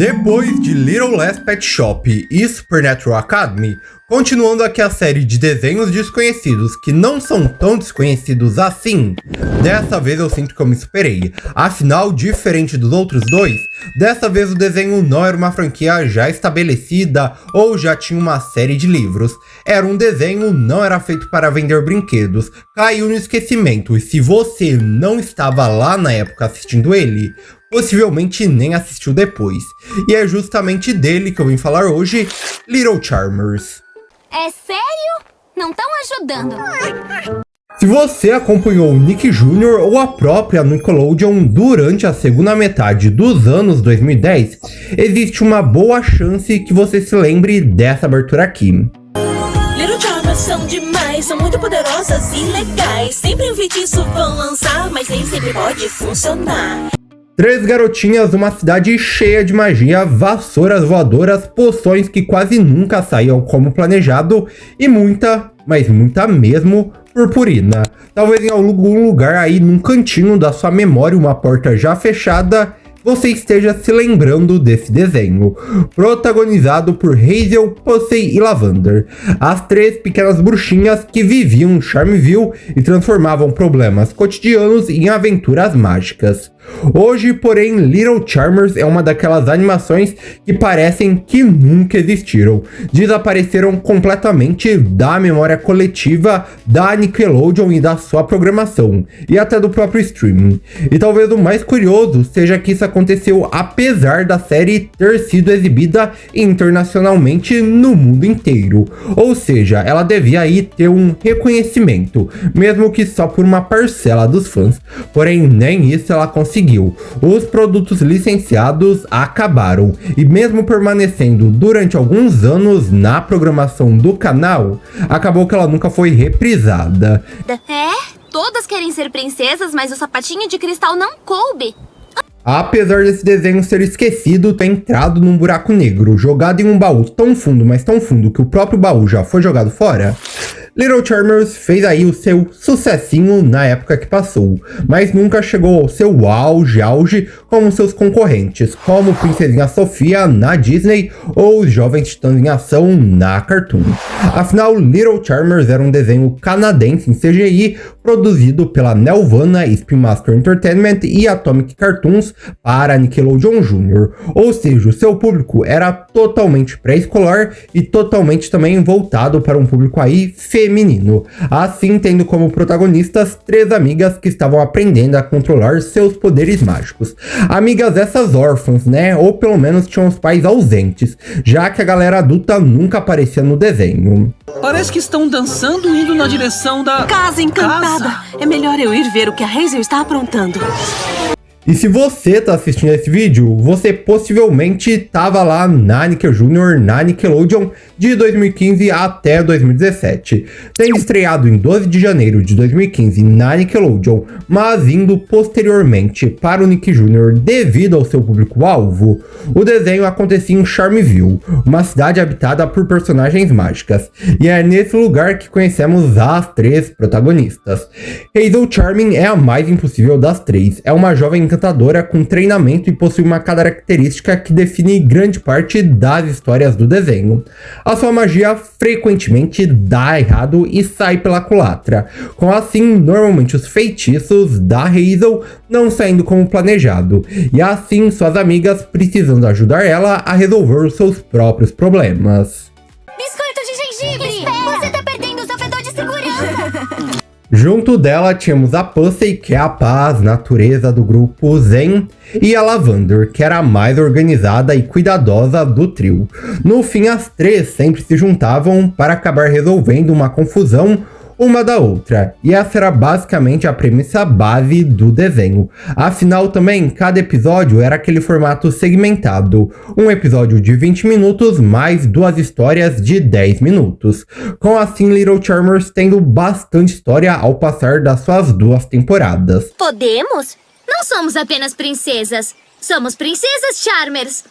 Depois de Little Less Pet Shop e Supernatural Academy, continuando aqui a série de desenhos desconhecidos que não são tão desconhecidos assim, dessa vez eu sinto que eu me superei. Afinal, diferente dos outros dois, dessa vez o desenho não era uma franquia já estabelecida ou já tinha uma série de livros. Era um desenho, não era feito para vender brinquedos, caiu no esquecimento, e se você não estava lá na época assistindo ele, possivelmente nem assistiu depois. E é justamente dele que eu vim falar hoje, Little Charmers. É sério? Não estão ajudando. Se você acompanhou o Nick Jr. ou a própria Nickelodeon durante a segunda metade dos anos 2010, existe uma boa chance que você se lembre dessa abertura aqui. Little Charmers são demais, são muito poderosas e legais. Sempre um feitiço vão lançar, mas nem sempre pode funcionar. Três garotinhas numa cidade cheia de magia, vassouras voadoras, poções que quase nunca saíam como planejado e muita, mas muita mesmo, purpurina. Talvez em algum lugar aí num cantinho da sua memória, uma porta já fechada, você esteja se lembrando desse desenho, protagonizado por Hazel, Pussy e Lavender, as três pequenas bruxinhas que viviam em Charmville e transformavam problemas cotidianos em aventuras mágicas. Hoje, porém, Little Charmers é uma daquelas animações que parecem que nunca existiram, desapareceram completamente da memória coletiva da Nickelodeon e da sua programação, e até do próprio streaming. E talvez o mais curioso seja que isso aconteceu apesar da série ter sido exibida internacionalmente no mundo inteiro, ou seja, ela devia aí ter um reconhecimento, mesmo que só por uma parcela dos fãs, porém nem isso ela conseguiu. Os produtos licenciados acabaram, e mesmo permanecendo durante alguns anos na programação do canal, acabou que ela nunca foi reprisada. É? Todas querem ser princesas, mas o sapatinho de cristal não coube. Apesar desse desenho ser esquecido, ter entrado num buraco negro, jogado em um baú tão fundo, mas tão fundo que o próprio baú já foi jogado fora, Little Charmers fez aí o seu sucessinho na época que passou, mas nunca chegou ao seu auge como seus concorrentes, como Princesinha Sofia na Disney ou os Jovens Titãs em Ação na Cartoon. Afinal, Little Charmers era um desenho canadense em CGI, produzido pela Nelvana, Spin Master Entertainment e Atomic Cartoons para Nickelodeon Jr., ou seja, o seu público era totalmente pré-escolar e totalmente também voltado para um público aí feminino, assim tendo como protagonistas três amigas que estavam aprendendo a controlar seus poderes mágicos. Amigas essas órfãs, né? Ou pelo menos tinham os pais ausentes, já que a galera adulta nunca aparecia no desenho. Parece que estão dançando indo na direção da... Casa encantada! É melhor eu ir ver o que a Hazel está aprontando. E se você tá assistindo esse vídeo, você possivelmente tava lá na Nick Jr., na Nickelodeon, de 2015 até 2017. Tendo estreado em 12 de janeiro de 2015 na Nickelodeon, mas indo posteriormente para o Nick Jr. devido ao seu público-alvo, o desenho acontecia em Charmville, uma cidade habitada por personagens mágicas. E é nesse lugar que conhecemos as três protagonistas. Hazel Charming é a mais impossível das três, é uma jovem encantadora com treinamento e possui uma característica que define grande parte das histórias do desenho. A sua magia frequentemente dá errado e sai pela culatra, com assim normalmente os feitiços da Hazel não saindo como planejado, e assim suas amigas precisando ajudar ela a resolver os seus próprios problemas. Biscoito de gengibre! Espera! Você tá perdendo o seu fedor de segurança! Junto dela tínhamos a Pussy, que é a paz, natureza do grupo Zen, e a Lavender, que era a mais organizada e cuidadosa do trio. No fim, as três sempre se juntavam para acabar resolvendo uma confusão uma da outra, e essa era basicamente a premissa base do desenho. Afinal também, cada episódio era aquele formato segmentado, um episódio de 20 minutos mais duas histórias de 10 minutos, com assim Little Charmers tendo bastante história ao passar das suas duas temporadas. Podemos? Não somos apenas princesas, somos princesas Charmers.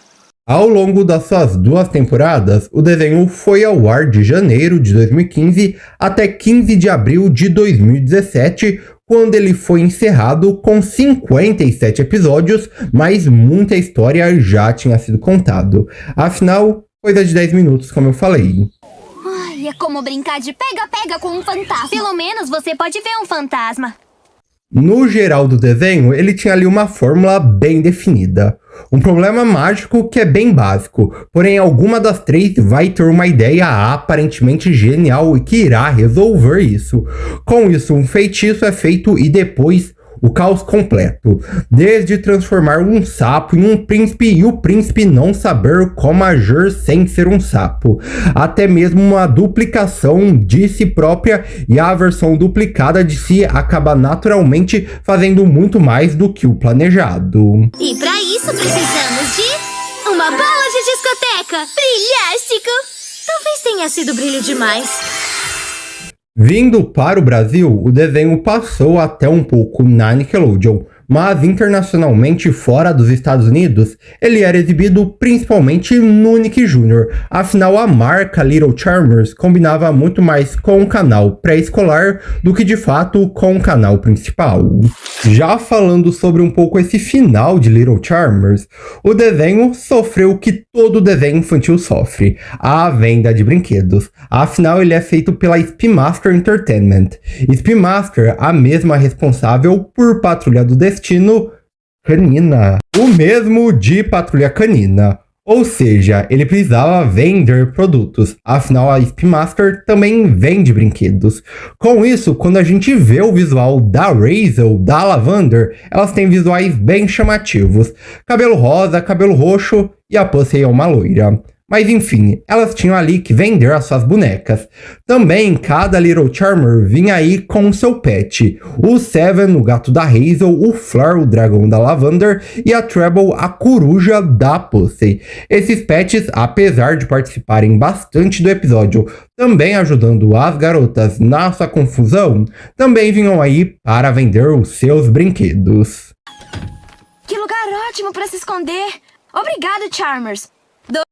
Ao longo das suas duas temporadas, o desenho foi ao ar de janeiro de 2015 até 15 de abril de 2017, quando ele foi encerrado com 57 episódios, mas muita história já tinha sido contado. Afinal, coisa de 10 minutos, como eu falei. Ai, é como brincar de pega-pega com um fantasma. Pelo menos você pode ver um fantasma. No geral do desenho, ele tinha ali uma fórmula bem definida. Um problema mágico que é bem básico, porém alguma das três vai ter uma ideia aparentemente genial e que irá resolver isso. Com isso, um feitiço é feito e depois o caos completo. Desde transformar um sapo em um príncipe e o príncipe não saber como agir sem ser um sapo. Até mesmo uma duplicação de si própria e a versão duplicada de si acaba naturalmente fazendo muito mais do que o planejado. E pra isso precisamos de uma bola de discoteca. Brilhástico. Talvez tenha sido brilho demais. Vindo para o Brasil, o desenho passou até um pouco na Nickelodeon, mas internacionalmente fora dos Estados Unidos, ele era exibido principalmente no Nick Jr. Afinal, a marca Little Charmers combinava muito mais com o canal pré-escolar do que de fato com o canal principal. Já falando sobre um pouco esse final de Little Charmers, o desenho sofreu o que todo desenho infantil sofre, a venda de brinquedos. Afinal, ele é feito pela Spin-Master Entertainment. Spin-Master, a mesma responsável por Patrulha do Destino Canina. O mesmo de Patrulha Canina. Ou seja, ele precisava vender produtos, afinal a Spin-Master também vende brinquedos. Com isso, quando a gente vê o visual da Razel, da Lavender, elas têm visuais bem chamativos. Cabelo rosa, cabelo roxo e a Pussy é uma loira. Mas enfim, elas tinham ali que vender as suas bonecas. Também cada Little Charmer vinha aí com o seu pet. O Seven, o gato da Hazel, o Fleur, o dragão da Lavender e a Treble, a coruja da Pussy. Esses pets, apesar de participarem bastante do episódio, também ajudando as garotas na sua confusão, também vinham aí para vender os seus brinquedos. Que lugar ótimo pra se esconder. Obrigado, Charmers.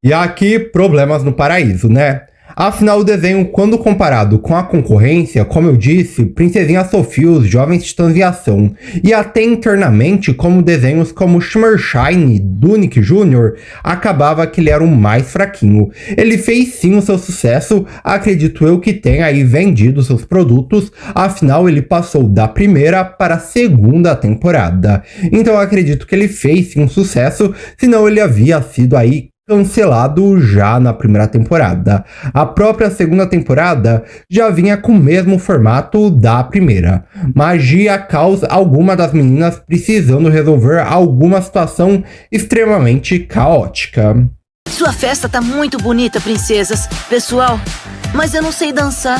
E aqui, problemas no paraíso, né? Afinal, o desenho, quando comparado com a concorrência, como eu disse, Princesinha Sophie, os Jovens Titãs em Ação, e até internamente como desenhos como Shimmer Shine, do Nick Jr., acabava que ele era o mais fraquinho. Ele fez sim o seu sucesso, acredito eu que tenha aí vendido seus produtos, afinal ele passou da primeira para a segunda temporada. Então eu acredito que ele fez sim um sucesso, senão ele havia sido aí cancelado já na primeira temporada. A própria segunda temporada já vinha com o mesmo formato da primeira. Magia, caos, alguma das meninas precisando resolver alguma situação extremamente caótica. Sua festa tá muito bonita, princesas. Pessoal, mas eu não sei dançar.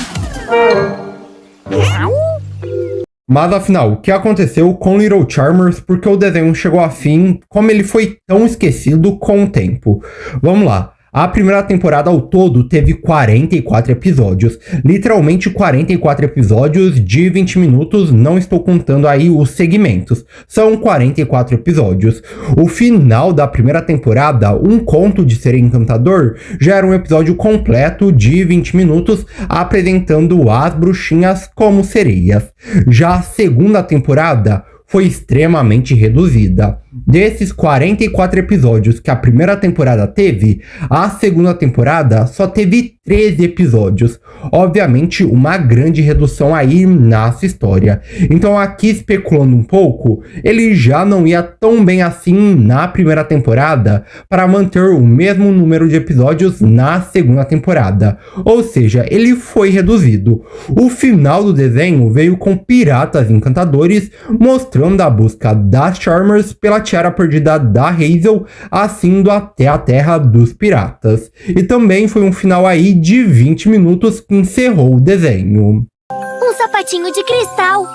Mas afinal, o que aconteceu com Little Charmers? Porque o desenho chegou a fim, como ele foi tão esquecido com o tempo? Vamos lá. A primeira temporada ao todo teve 44 episódios, literalmente 44 episódios de 20 minutos, não estou contando aí os segmentos, são 44 episódios. O final da primeira temporada, Um Conto de Ser Encantador, já era um episódio completo de 20 minutos, apresentando as bruxinhas como sereias. Já a segunda temporada foi extremamente reduzida. Desses 44 episódios que a primeira temporada teve, a segunda temporada só teve 13 episódios. Obviamente, uma grande redução aí na sua história. Então aqui, especulando um pouco, ele já não ia tão bem assim na primeira temporada para manter o mesmo número de episódios na segunda temporada. Ou seja, ele foi reduzido. O final do desenho veio com piratas encantadores, mostrando a busca das Charmers pela tiara perdida da Hazel, assim indo até a terra dos piratas. E também foi um final aí de 20 minutos que encerrou o desenho. Um sapatinho de cristal.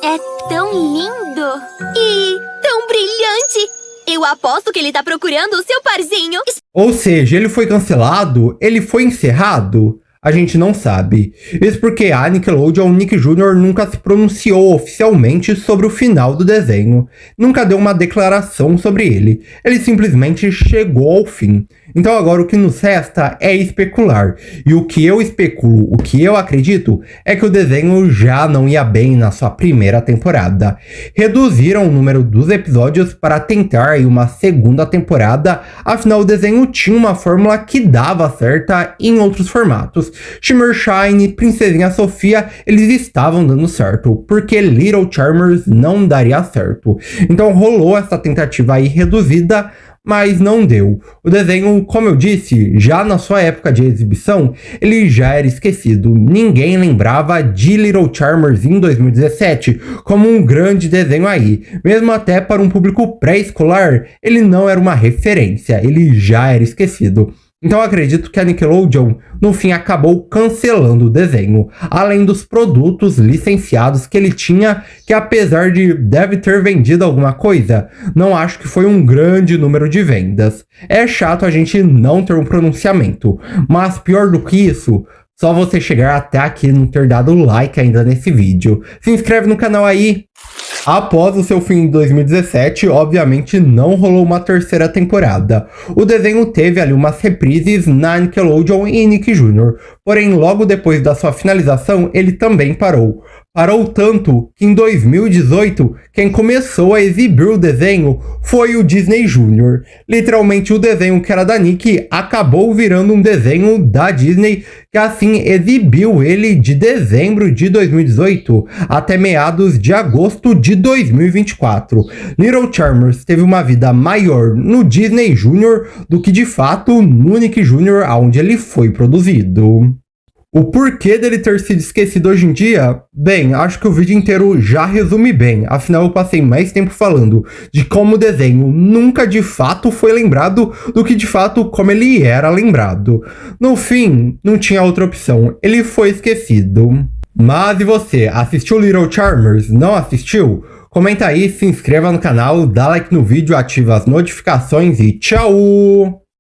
É tão lindo. E tão brilhante. Eu aposto que ele tá procurando o seu parzinho. Ou seja, ele foi cancelado? Ele foi encerrado? A gente não sabe. Isso porque a Nickelodeon, o Nick Jr. nunca se pronunciou oficialmente sobre o final do desenho. Nunca deu uma declaração sobre ele. Ele simplesmente chegou ao fim. Então agora o que nos resta é especular. E o que eu especulo, o que eu acredito, é que o desenho já não ia bem na sua primeira temporada. Reduziram o número dos episódios para tentar aí uma segunda temporada, afinal o desenho tinha uma fórmula que dava certa em outros formatos. Shimmer Shine, Princesinha Sofia, eles estavam dando certo, porque Little Charmers não daria certo. Então rolou essa tentativa aí reduzida, mas não deu. O desenho, como eu disse, já na sua época de exibição, ele já era esquecido. Ninguém lembrava de Little Charmers em 2017 como um grande desenho aí. Mesmo até para um público pré-escolar, ele não era uma referência, ele já era esquecido. Então eu acredito que a Nickelodeon, no fim, acabou cancelando o desenho, além dos produtos licenciados que ele tinha, que apesar de deve ter vendido alguma coisa, não acho que foi um grande número de vendas. É chato a gente não ter um pronunciamento, mas pior do que isso, só você chegar até aqui e não ter dado like ainda nesse vídeo. Se inscreve no canal aí! Após o seu fim em 2017, obviamente não rolou uma terceira temporada. O desenho teve ali umas reprises na Nickelodeon e Nick Jr., porém logo depois da sua finalização ele também parou. Parou tanto que em 2018 quem começou a exibir o desenho foi o Disney Jr. Literalmente o desenho que era da Nick acabou virando um desenho da Disney, que assim exibiu ele de dezembro de 2018 até meados de agosto de 2024. Little Charmers teve uma vida maior no Disney Jr. do que de fato no Nick Jr., onde ele foi produzido. O porquê dele ter sido esquecido hoje em dia? Bem, acho que o vídeo inteiro já resume bem, afinal eu passei mais tempo falando de como o desenho nunca de fato foi lembrado do que de fato como ele era lembrado. No fim, não tinha outra opção, ele foi esquecido. Mas e você, assistiu Little Charmers? Não assistiu? Comenta aí, se inscreva no canal, dá like no vídeo, ativa as notificações e tchau!